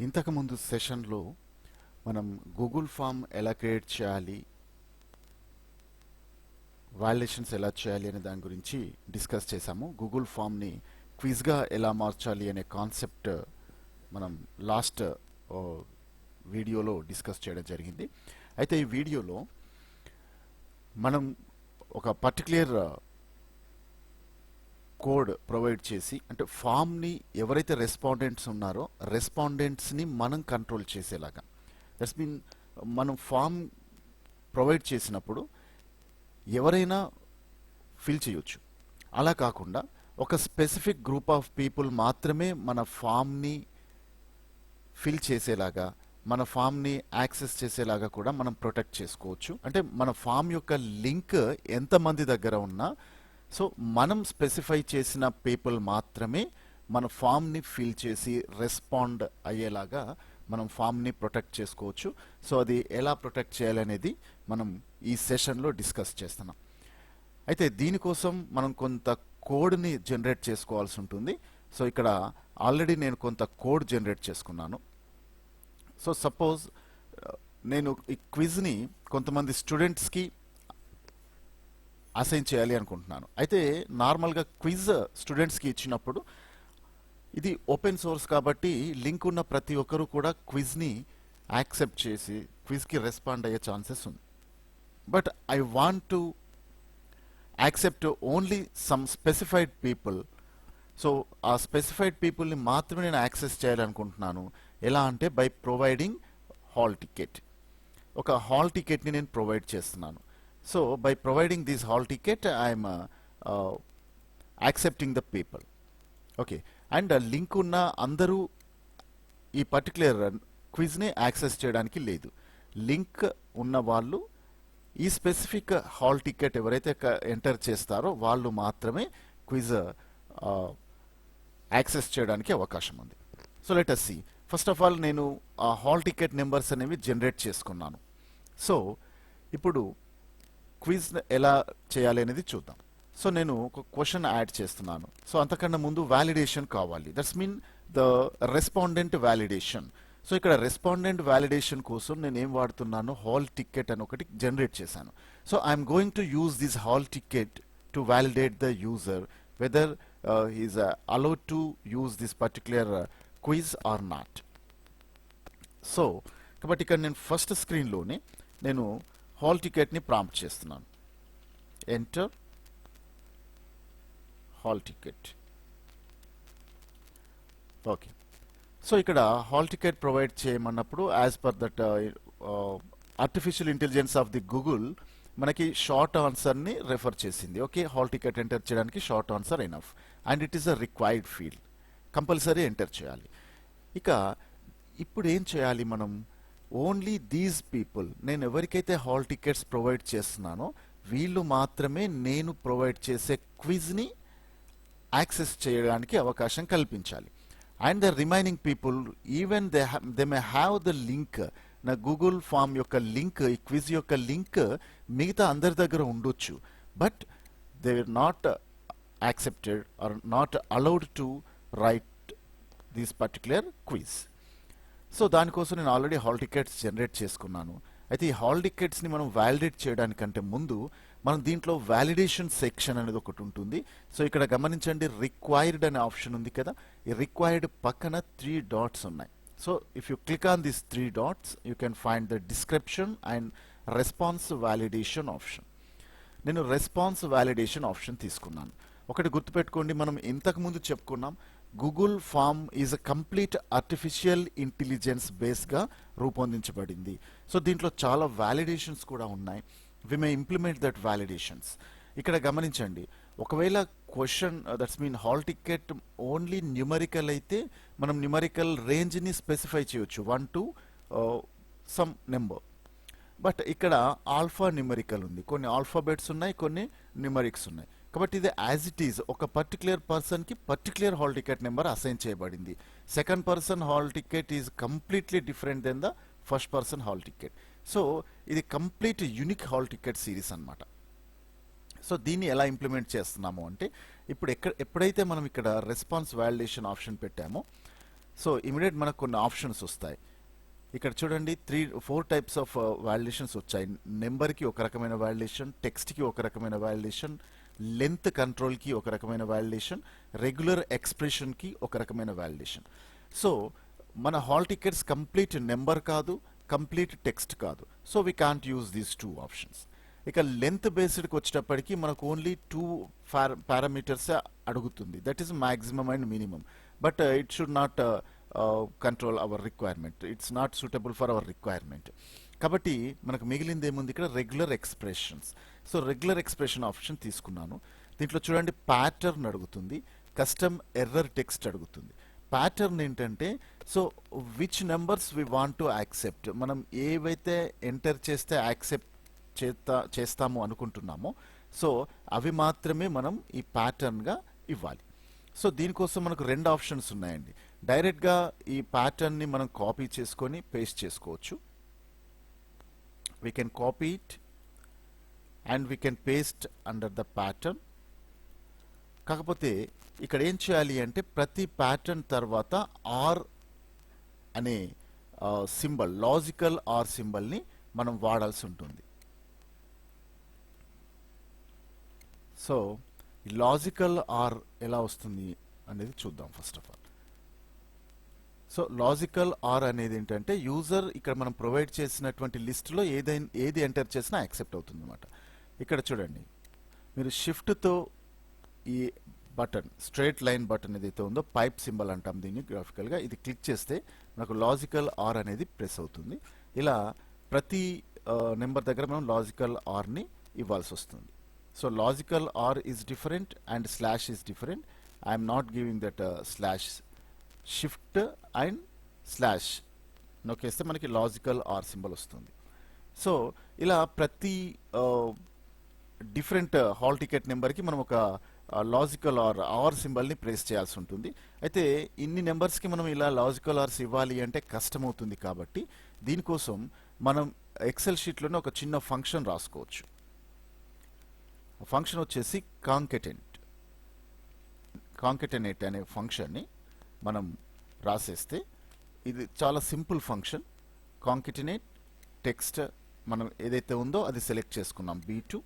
ఇంతకుముందు సెషన్లో మనం గూగుల్ ఫామ్ ఎలా క్రియేట్ చేయాలి, వాలిడేషన్స్ ఎలా చేయాలి అనే దాని గురించి డిస్కస్ చేశాము. గూగుల్ ఫామ్ని క్విజ్గా ఎలా మార్చాలి అనే కాన్సెప్ట్ మనం లాస్ట్ వీడియోలో డిస్కస్ చేయడం జరిగింది. అయితే ఈ వీడియోలో మనం ఒక పర్టిక్యులర్ కోడ్ ప్రొవైడ్ చేసి, అంటే ఫామ్ని ఎవరైతే రెస్పాండెంట్స్ ఉన్నారో రెస్పాండెంట్స్ని మనం కంట్రోల్ చేసేలాగా, దట్స్ మీన్ మనం ఫామ్ ప్రొవైడ్ చేసినప్పుడు ఎవరైనా ఫిల్ చేయొచ్చు. అలా కాకుండా ఒక స్పెసిఫిక్ గ్రూప్ ఆఫ్ పీపుల్ మాత్రమే మన ఫామ్ని ఫిల్ చేసేలాగా, మన ఫామ్ని యాక్సెస్ చేసేలాగా కూడా మనం ప్రొటెక్ట్ చేసుకోవచ్చు. అంటే మన ఫామ్ యొక్క లింక్ ఎంతమంది దగ్గర ఉన్నా, సో మనం స్పెసిఫై చేసిన పీపుల్ మాత్రమే మన ఫామ్ని ఫిల్ చేసి రెస్పాండ్ అయ్యేలాగా మనం ఫామ్ని ప్రొటెక్ట్ చేసుకోవచ్చు. సో అది ఎలా ప్రొటెక్ట్ చేయాలనేది మనం ఈ సెషన్లో డిస్కస్ చేస్తున్నాం. అయితే దీనికోసం మనం కొంత కోడ్ని జనరేట్ చేసుకోవాల్సి ఉంటుంది. సో ఇక్కడ ఆల్రెడీ నేను కొంత కోడ్ జనరేట్ చేసుకున్నాను. సో సపోజ్ నేను ఈ క్విజ్ని కొంతమంది స్టూడెంట్స్కి అసైన్ చేయాలి అనుకుంటున్నాను. అయితే నార్మల్గా క్విజ్ స్టూడెంట్స్కి ఇచ్చినప్పుడు ఇది ఓపెన్ సోర్స్ కాబట్టి లింక్ ఉన్న ప్రతి ఒక్కరూ కూడా క్విజ్ని యాక్సెప్ట్ చేసి క్విజ్కి రెస్పాండ్ అయ్యే ఛాన్సెస్ ఉంది. But I want to accept only some specified people. So ఆ స్పెసిఫైడ్ పీపుల్ని మాత్రమే నేను యాక్సెస్ చేయాలనుకుంటున్నాను. ఎలా అంటే బై ప్రొవైడింగ్ హాల్ టికెట్. ఒక హాల్ టికెట్ని నేను ప్రొవైడ్ చేస్తున్నాను. So by providing this hall ticket I'm accepting the people. Okay, and link ఉన్న అందరూ ఈ పర్టికులర్ క్విజ్ని యాక్సెస్ చేయడానికి లేదు. లింక్ ఉన్న వాళ్ళు ఈ స్పెసిఫిక్ హాల్ టికెట్ ఎవరైతే ఎంటర్ చేస్తారో వాళ్ళు మాత్రమే క్విజ్ యాక్సెస్ చేయడానికి అవకాశం ఉంది. So let us see. First of all నేను ఆ హాల్ టికెట్ నెంబర్స్ అనేవి జనరేట్ చేసుకున్నాను. సో ఇప్పుడు క్విజ్ ఎలా చేయాలి అనేది చూద్దాం. సో నేను ఒక క్వశ్చన్ యాడ్ చేస్తున్నాను. సో అంతకన్నా ముందు వ్యాలిడేషన్ కావాలి. That's mean the respondent validation. So ఇక్కడ రెస్పాండెంట్ వ్యాలిడేషన్ కోసం నేను ఏం వాడుతున్నాను, హాల్ టికెట్ అని ఒకటి జనరేట్ చేశాను. So I'm going to use this hall ticket to validate the user whether is allowed to use this particular quiz or not. So కాబట్టి ఇక్కడ నేను ఫస్ట్ స్క్రీన్లోనే నేను హాల్ టికెట్ని ప్రాంప్ట్ చేస్తున్నాను. Enter hall ticket. Okay, so ఇక్కడ hall ticket provide చేయమన్నప్పుడు as per that artificial intelligence of the Google మనకి షార్ట్ ఆన్సర్ని రెఫర్ చేసింది. ఓకే, హాల్ టికెట్ ఎంటర్ చేయడానికి short answer enough and it is a required field, compulsory enter చేయాలి. ఇక ఇప్పుడు ఏం చేయాలి మనం, ఓన్లీ దీస్ పీపుల్, నేను ఎవరికైతే హాల్ టికెట్స్ ప్రొవైడ్ చేస్తున్నానో వీళ్ళు మాత్రమే నేను ప్రొవైడ్ చేసే క్విజ్ని యాక్సెస్ చేయడానికి అవకాశం కల్పించాలి. And the remaining people even they may have the link, నా గూగుల్ ఫామ్ యొక్క లింక్, ఈ క్విజ్ యొక్క లింక్ మిగతా అందరి దగ్గర ఉండొచ్చు, but they are not accepted are not allowed to write this particular quiz. So దానికోసం నేను ఆల్రెడీ హాల్ టికెట్స్ జనరేట్ చేసుకున్నాను. అయితే ఈ హాల్ టికెట్స్ని మనం వ్యాలిడేట్ చేయడానికంటే ముందు మనం దీంట్లో వ్యాలిడేషన్ సెక్షన్ అనేది ఒకటి ఉంటుంది. సో ఇక్కడ గమనించండి, రిక్వైర్డ్ అనే ఆప్షన్ ఉంది కదా, ఈ రిక్వైర్డ్ పక్కన 3 డాట్స్ ఉన్నాయి. So if you click on this 3 dots you can find the description and response validation option. నేను రెస్పాన్స్ వ్యాలిడేషన్ ఆప్షన్ తీసుకున్నాను. ఒకటి గుర్తుపెట్టుకోండి, మనం ఇంతకుముందు చెప్పుకున్నాం Google form is a complete artificial intelligence బేస్గా రూపొందించబడింది. సో దీంట్లో చాలా వ్యాలిడేషన్స్ కూడా ఉన్నాయి. We may implement that validations. ఇక్కడ గమనించండి, ఒకవేళ question that's mean hall ticket only numerical అయితే మనం న్యూమరికల్ రేంజ్ని స్పెసిఫై చేయొచ్చు, 1 to సమ్ నెంబర్. బట్ ఇక్కడ ఆల్ఫా న్యూమరికల్ ఉంది, కొన్ని ఆల్ఫాబెట్స్ ఉన్నాయి, కొన్ని న్యూమరిక్స్ ఉన్నాయి. కాబట్టి ఇది యాజ్ ఇట్ ఈజ్ ఒక పర్టిక్యులర్ పర్సన్కి particular hall ticket number assign చేయబడింది. Second person hall ticket is completely different then the first person hall ticket. So ఇది complete unique hall ticket series అనమాట. సో దీన్ని ఎలా ఇంప్లిమెంట్ చేస్తున్నాము అంటే, ఇప్పుడు ఎప్పుడైతే మనం ఇక్కడ రెస్పాన్స్ వ్యాలిడేషన్ ఆప్షన్ పెట్టామో, సో ఇమీడియట్ మనకు కొన్ని ఆప్షన్స్ వస్తాయి. ఇక్కడ చూడండి 4 టైప్స్ ఆఫ్ వాలిడేషన్స్ వచ్చాయి. నెంబర్కి ఒక రకమైన వాలిడేషన్, టెక్స్ట్కి ఒక రకమైన వాలిడేషన్, లెంత్ కంట్రోల్కి ఒక రకమైన వాలిడేషన్, రెగ్యులర్ ఎక్స్ప్రెషన్కి ఒక రకమైన వాలిడేషన్. సో మన హాల్ టికెట్స్ కంప్లీట్ నెంబర్ కాదు, కంప్లీట్ టెక్స్ట్ కాదు. So we can't use these 2 options. ఇక లెంత్ బేస్డ్కి వచ్చేటప్పటికి మనకు ఓన్లీ 2 పారామీటర్స్ అడుగుతుంది. That is maximum and minimum. But it should not control our requirement. It's not suitable for hour requirement. కాబట్టి మనకు మిగిలింది ఏముంది ఇక్కడ, regular expressions. So regular expression option తీసుకున్నాను. దీంట్లో చూడండి ప్యాటర్న్ అడుగుతుంది, కస్టమ్ ఎర్రర్ టెక్స్ట్ అడుగుతుంది. ప్యాటర్న్ ఏంటంటే, so which numbers we want to accept, మనం ఏవైతే ఎంటర్ చేస్తే యాక్సెప్ట్ చేస్తాము అనుకుంటున్నామో సో అవి మాత్రమే మనం ఈ ప్యాటర్న్గా ఇవ్వాలి. సో దీనికోసం మనకు 2 ఆప్షన్స్ ఉన్నాయండి. డైరెక్ట్గా ఈ ప్యాటర్న్ని మనం కాపీ చేసుకొని పేస్ట్ చేసుకోవచ్చు. We can copy it and we can paste under the pattern. కాకపోతే ఇక్కడ ఏం చేయాలి అంటే, ప్రతి ప్యాటర్న్ తర్వాత ఆర్ అనే సింబల్, లాజికల్ ఆర్ సింబల్ని మనం వాడాల్సి ఉంటుంది. సో ఈ లాజికల్ ఆర్ ఎలా వస్తుంది అనేది చూద్దాం first of all. So logical are అనేది ఏంటంటే, యూజర్ ఇక్కడ మనం ప్రొవైడ్ చేసినటువంటి లిస్ట్లో ఏది ఎంటర్ చేసినా యాక్సెప్ట్ అవుతుంది అనమాట. ఇక్కడ చూడండి, మీరు షిఫ్ట్తో ఈ బటన్, స్ట్రైట్ లైన్ బటన్ ఏదైతే ఉందో, పైప్ సింబల్ అంటాం దీన్ని గ్రాఫికల్గా, ఇది క్లిక్ చేస్తే మనకు లాజికల్ ఆర్ అనేది ప్రెస్ అవుతుంది. ఇలా ప్రతి నెంబర్ దగ్గర మనం లాజికల్ ఆర్ని ఇవ్వాల్సి వస్తుంది. So logical or is different and slash is different. I'm not giving that slash. Shift and slash నొక్కేస్తే మనకి లాజికల్ ఆర్ సింబల్ వస్తుంది. సో ఇలా ప్రతి డిఫరెంట్ హాల్ టికెట్ నెంబర్కి మనం ఒక లాజికల్ ఆర్ సింబల్ని ప్రెస్ చేయాల్సి ఉంటుంది. అయితే ఇన్ని నెంబర్స్కి మనం ఇలా లాజికల్ ఆర్స్ ఇవ్వాలి అంటే కష్టం అవుతుంది. కాబట్టి దీనికోసం మనం ఎక్సెల్ షీట్లోనే ఒక చిన్న ఫంక్షన్ రాసుకోవచ్చు. ఫంక్షన్ వచ్చేసి కాంకెటనేట్ అనే ఫంక్షన్ని మనం రాసేస్తే, ఇది చాలా సింపుల్ ఫంక్షన్. కాంకెటనేట్ టెక్స్ట్ మనం ఏదైతే ఉందో అది సెలెక్ట్ చేసుకున్నాం, B2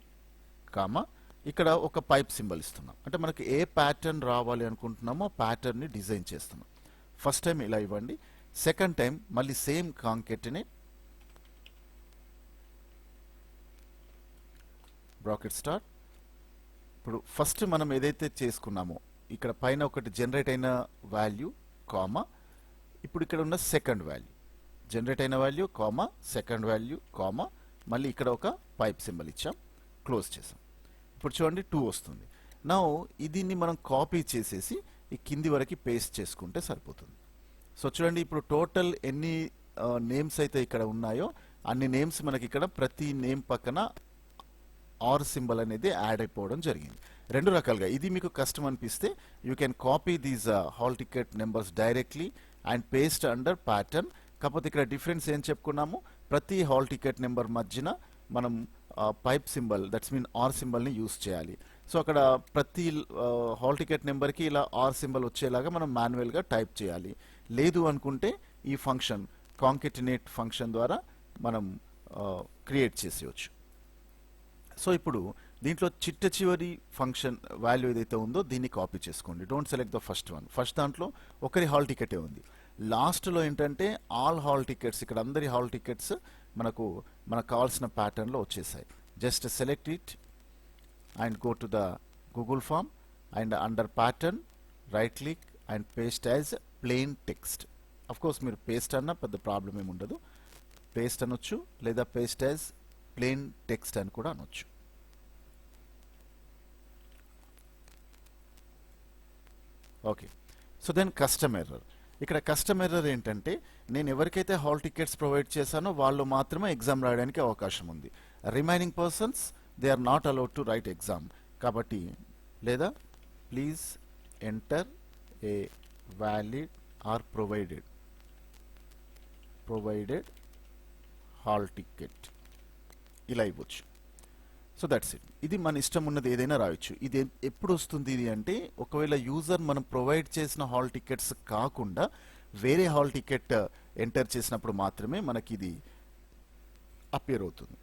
కామా, ఇక్కడ ఒక పైప్ సింబల్ ఇస్తున్నాం. అంటే మనకి ఏ ప్యాటర్న్ రావాలి అనుకుంటున్నామో ప్యాటర్న్ని డిజైన్ చేస్తున్నాం. ఫస్ట్ టైం ఇలా ఇవ్వండి, సెకండ్ టైం మళ్ళీ సేమ్ కాంకెటనేట్ బ్రాకెట్ స్టార్ట్. ఇప్పుడు ఫస్ట్ మనం ఏదైతే చేసుకున్నామో ఇక్కడ పైన ఒకటి జనరేట్ అయిన వాల్యూ కామా, ఇప్పుడు ఇక్కడ ఉన్న సెకండ్ వాల్యూ, జనరేట్ అయిన value comma, second value comma, మళ్ళీ ఇక్కడ ఒక పైప్ సింబల్ ఇచ్చాం, క్లోజ్ చేసాం. ఇప్పుడు చూడండి 2 వస్తుంది. నా దీన్ని మనం కాపీ చేసేసి ఈ కింది వరకు పేస్ట్ చేసుకుంటే సరిపోతుంది. సో చూడండి, ఇప్పుడు టోటల్ ఎన్ని నేమ్స్ అయితే ఇక్కడ ఉన్నాయో అన్ని నేమ్స్ మనకి ఇక్కడ ప్రతి నేమ్ పక్కన ఆర్ సింబల్ అనేది యాడ్ అయిపోవడం జరిగింది. 2 రకాలుగా, ఇది మీకు కష్టం అనిపిస్తే you can copy these hall ticket numbers directly and paste under pattern. కాకపోతే ఇక్కడ డిఫరెన్స్ ఏం చెప్పుకున్నాము, ప్రతి హాల్ టికెట్ నెంబర్ మధ్యన మనం pipe symbol, that's mean or సింబల్ని యూస్ చేయాలి. సో అక్కడ ప్రతి హాల్ టికెట్ నెంబర్కి ఇలా ఆర్ సింబల్ వచ్చేలాగా మనం మాన్యువల్గా టైప్ చేయాలి. లేదు అనుకుంటే ఈ ఫంక్షన్ కాంకెటనేట్ ఫంక్షన్ ద్వారా మనం క్రియేట్ చేసేయచ్చు. సో ఇప్పుడు దీంట్లో చిట్ట చివరి ఫంక్షన్ వాల్యూ ఏదైతే ఉందో దీన్ని కాపీ చేసుకోండి. Don't select the first one. First దాంట్లో ఒకరి హాల్ టికెటే ఉంది. లాస్ట్లో ఏంటంటే ఆల్ హాల్ టికెట్స్, ఇక్కడ అందరి హాల్ టికెట్స్ మనకు కావాల్సిన ప్యాటర్న్లో వచ్చేసాయి. Just select it and go to the Google form and under pattern right click and paste as plain text. Of course మీరు పేస్ట్ అన్న పెద్ద ప్రాబ్లం ఏమి ఉండదు, పేస్ట్ అనొచ్చు లేదా పేస్ట్ యాజ్ ప్లెయిన్ టెక్స్ట్ అని కూడా అనొచ్చు. Okay, so then custom error. ఇక్కడ కస్టమ్ ఎర్రర్ ఏంటంటే, నేను ఎవరికైతే హాల్ టికెట్స్ ప్రొవైడ్ చేశానో వాళ్ళు మాత్రమే ఎగ్జామ్ రాయడానికి అవకాశం ఉంది. Remaining persons they are not allowed to write exam. కాబట్టి లేదా please enter a valid or provided hall ticket ఇలా ఇవ్వచ్చు. So that's it. ఇది మన ఇష్టం ఉన్నది ఏదైనా రాయొచ్చు. ఇది ఎప్పుడు వస్తుంది ఇది అంటే, ఒకవేళ యూజర్ మనం ప్రొవైడ్ చేసిన హాల్ టికెట్స్ కాకుండా వేరే హాల్ టికెట్ ఎంటర్ చేసినప్పుడు మాత్రమే మనకి ఇది అపియర్ అవుతుంది.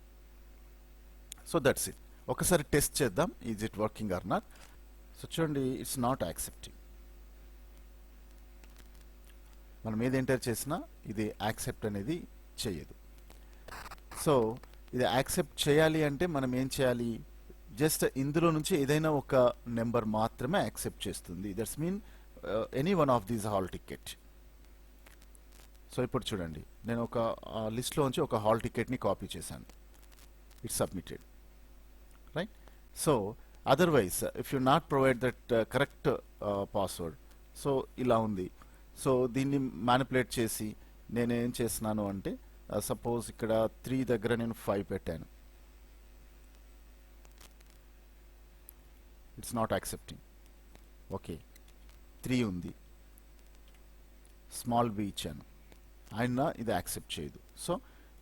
So that's it. ఒకసారి టెస్ట్ చేద్దాం, is it working or not. So చూడండి, ఇట్స్ నాట్ యాక్సెప్టింగ్. మనం ఏది ఎంటర్ చేసినా ఇది యాక్సెప్ట్ అనేది చేయదు. సో ఇది యాక్సెప్ట్ చేయాలి అంటే మనం ఏం చేయాలి, జస్ట్ ఇందులో నుంచి ఏదైనా ఒక నెంబర్ మాత్రమే యాక్సెప్ట్ చేస్తుంది. That's mean any one of these hall ticket. So ఇప్పుడు చూడండి, నేను ఒక లిస్ట్లో నుంచి ఒక హాల్ టికెట్ని కాపీ చేశాను. It's submitted, right? So otherwise if you not provide that correct password, so ఇలా ఉంది. సో దీన్ని మ్యానిపులేట్ చేసి నేనేం చేస్తున్నాను అంటే, సపోజ్ ఇక్కడ 3 దగ్గర నేను 5 పెట్టాను. It's not accepting. ఓకే, 3 ఉంది, స్మాల్ బి ఇచ్చాను, అయినా ఇది యాక్సెప్ట్ చేయదు. సో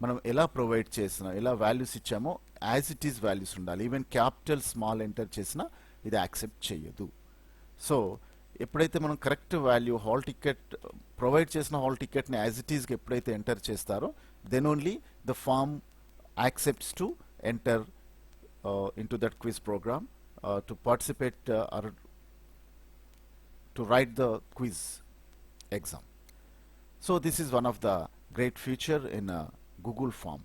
మనం ఎలా ప్రొవైడ్ చేసినా, ఎలా వాల్యూస్ ఇచ్చామో యాజ్ ఇట్ ఈస్ వాల్యూస్ ఉండాలి. ఈవెన్ క్యాపిటల్ స్మాల్ ఎంటర్ చేసినా ఇది యాక్సెప్ట్ చేయదు. సో ఎప్పుడైతే మనం correct value hall ticket provide చేసిన హాల్ టికెట్ని యాజ్ ఇట్ ఈస్కి ఎప్పుడైతే ఎంటర్ చేస్తారో, then only the form accepts to enter into that quiz program to participate or to write the quiz exam. So this is one of the great feature in Google Form.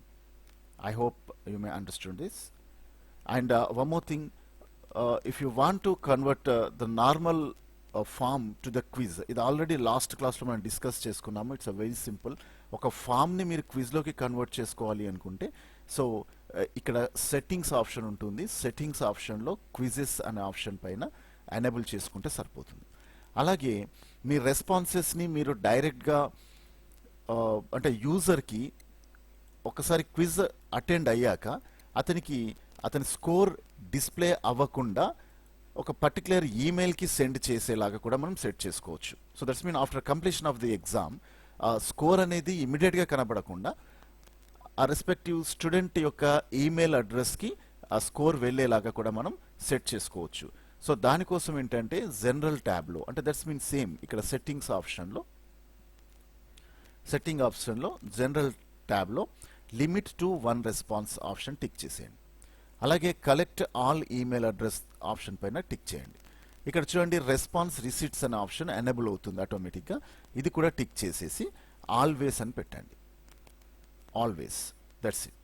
I hope you may understand this. And one more thing, if you want to convert the normal form to the quiz, ఇది already last క్లాస్లో మనం discuss చేసుకున్నాము. It's a very simple. ఒక ఫామ్ని మీరు క్విజ్లోకి convert చేసుకోవాలి అనుకుంటే, so ఇక్కడ సెట్టింగ్స్ ఆప్షన్ ఉంటుంది. సెట్టింగ్స్ ఆప్షన్లో క్విజెస్ అనే ఆప్షన్ పైన ఎనేబుల్ చేసుకుంటే సరిపోతుంది. అలాగే మీ రెస్పాన్సెస్ని మీరు డైరెక్ట్గా అంటే యూజర్కి ఒకసారి క్విజ్ అటెండ్ అయ్యాక అతని స్కోర్ డిస్ప్లే అవ్వకుండా ఒక పర్టికులర్ ఈమెయిల్కి సెండ్ చేసేలాగా కూడా మనం సెట్ చేసుకోవచ్చు. So that's mean after completion of the exam score అనేది ఇమీడియట్గా కనబడకుండా ఆ రెస్పెక్టివ్ స్టూడెంట్ యొక్క ఈమెయిల్ అడ్రస్కి ఆ స్కోర్ వెళ్ళేలాగా కూడా మనం సెట్ చేసుకోవచ్చు. సో దానికోసం ఏంటంటే జనరల్ ట్యాబ్లో, అంటే దట్స్ మీన్ సేమ్ ఇక్కడ సెట్టింగ్ ఆప్షన్లో జనరల్ ట్యాబ్లో limit to 1 response option tick చేసేయండి. అలాగే collect all email address option పైన టిక్ చేయండి. ఇక్కడ చూడండి, రెస్పాన్స్ రిసీట్స్ అనే ఆప్షన్ ఎనేబుల్ అవుతుంది ఆటోమేటిక్గా. ఇది కూడా టిక్ చేసేసి ఆల్వేస్ అని పెట్టండి. Always, that's it.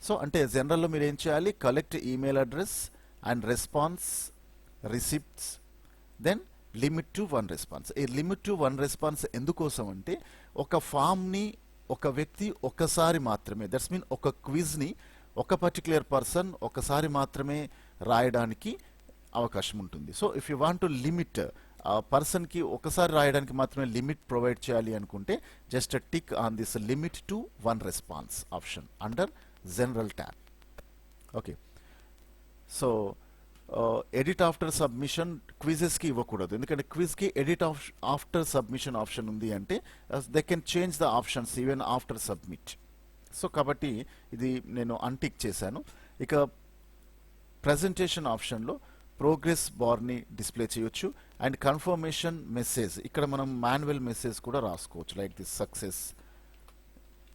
సో అంటే జనరల్లో మీరు ఏం చేయాలి, collect email address and response receipts, then limit to 1 response. ఈ లిమిట్ టు 1 రెస్పాన్స్ ఎందుకోసం అంటే, ఒక ఫామ్ని ఒక వ్యక్తి ఒక్కసారి మాత్రమే, దట్స్ మీన్ ఒక క్విజ్ని ఒక పర్టికులర్ పర్సన్ ఒకసారి మాత్రమే రాయడానికి అవకాశం ఉంటుంది. So if you want to limit ఆ పర్సన్కి ఒకసారి రాయడానికి మాత్రమే లిమిట్ ప్రొవైడ్ చేయాలి అనుకుంటే, just tick on this limit to 1 response option under general tab. Okay, so edit after submission క్విజెస్కి ఇవ్వకూడదు, ఎందుకంటే క్విజ్కి ఎడిట్ ఆఫ్టర్ సబ్మిషన్ ఆప్షన్ ఉంది అంటే they can change the options even after submit. So కాబట్టి ఇది నేను అన్టిక్ చేశాను. ఇక ప్రజెంటేషన్ ఆప్షన్లో ప్రోగ్రెస్ బార్ని డిస్ప్లే చేయొచ్చు అండ్ కన్ఫర్మేషన్ మెసేజ్, ఇక్కడ మనం మాన్యువల్ మెసేజ్ కూడా రాసుకోవచ్చు, లైక్ దిస్ సక్సెస్,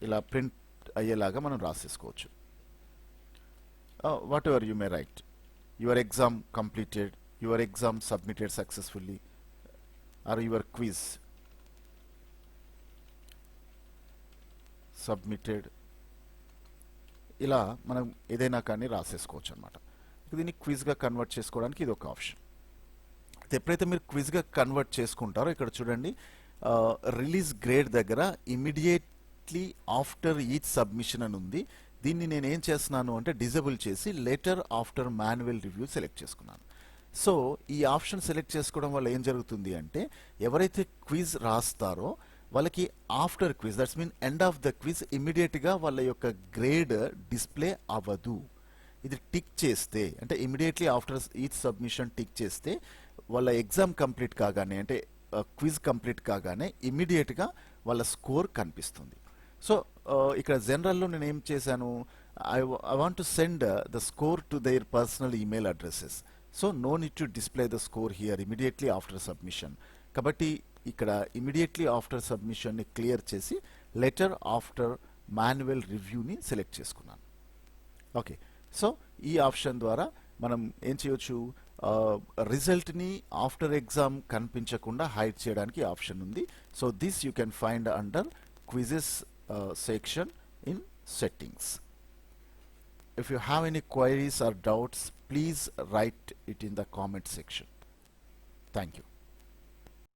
ఇలా ప్రింట్ అయ్యేలాగా మనం రాసేసుకోవచ్చు. Whatever you may write, your exam completed, your exam submitted successfully, or your quiz submitted, ఇలా మనం ఏదైనా కానీ రాసేసుకోవచ్చు అనమాట. దీన్ని క్విజ్గా కన్వర్ట్ చేసుకోవడానికి ఇది ఒక ఆప్షన్. ఎప్పుడైతే మీరు క్విజ్గా కన్వర్ట్ చేసుకుంటారో, ఇక్కడ చూడండి, రిలీజ్ గ్రేడ్ దగ్గర ఇమీడియట్లీ ఆఫ్టర్ ఈచ్ సబ్మిషన్ అని ఉంది. దీన్ని నేను ఏం చేస్తున్నాను అంటే డిజేబుల్ చేసి later after manual review select చేసుకున్నాను. సో ఈ ఆప్షన్ సెలెక్ట్ చేసుకోవడం వల్ల ఏం జరుగుతుంది అంటే, ఎవరైతే క్విజ్ రాస్తారో వాళ్ళకి after quiz, that's mean end of the quiz, ఇమీడియట్గా వాళ్ళ యొక్క గ్రేడ్ డిస్ప్లే అవ్వదు. ఇది టిక్ చేస్తే, అంటే immediately after each submission tick చేస్తే వాళ్ళ ఎగ్జామ్ కంప్లీట్ కాగానే, అంటే క్విజ్ కంప్లీట్ కాగానే ఇమీడియట్గా వాళ్ళ స్కోర్ కనిపిస్తుంది. సో ఇక్కడ జనరల్లో నేను ఏం చేశాను, I want to send the score to their personal email addresses. So no need to display the score here immediately after submission. కాబట్టి ఇక్కడ ఇమీడియట్లీ ఆఫ్టర్ సబ్మిషన్ని క్లియర్ చేసి లెటర్ ఆఫ్టర్ మాన్యువల్ రివ్యూని సెలెక్ట్ చేసుకున్నాను. ఓకే, సో ఈ option ద్వారా మనం ఏం చేయొచ్చు, రిజల్ట్ని ఆఫ్టర్ ఎగ్జామ్ కనిపించకుండా హైడ్ చేయడానికి ఆప్షన్ ఉంది. So this you can find under quizzes section in settings. If you have any queries or doubts, please write it in the comment section. Thank you.